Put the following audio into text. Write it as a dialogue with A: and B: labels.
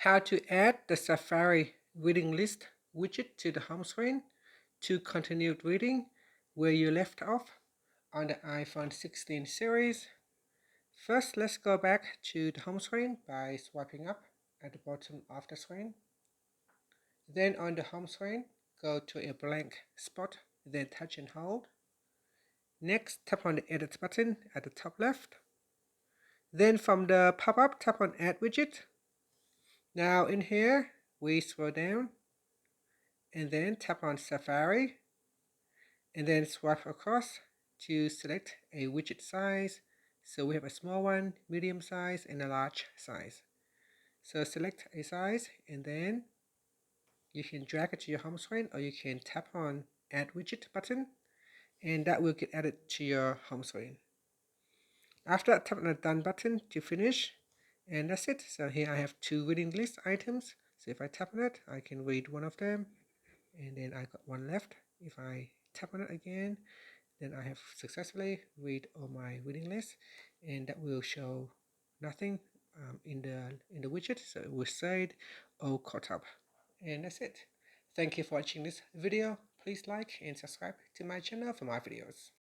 A: How to add the Safari reading list widget to the home screen to continue reading where you left off on the iPhone 16 series. First, let's go back to the home screen by swiping up at the bottom of the screen. Then on the home screen, go to a blank spot, then touch and hold. Next, tap on the Edit button at the top left. Then from the pop-up, tap on Add Widget. Now in here, we scroll down and then tap on Safari and then swipe across to select a widget size. So we have a small one, medium size, and a large size. So select a size and then you can drag it to your home screen, or you can tap on Add Widget button and that will get added to your home screen. After that, tap on the Done button to finish, and that's it. So here I have two reading list items. So if I tap on it, I can read one of them, and then I got one left. If I tap on it again, then I have successfully read all my reading list, and that will show nothing in the widget. So it will say all caught up, and that's it. Thank you for watching this video. Please like and subscribe to my channel for more videos.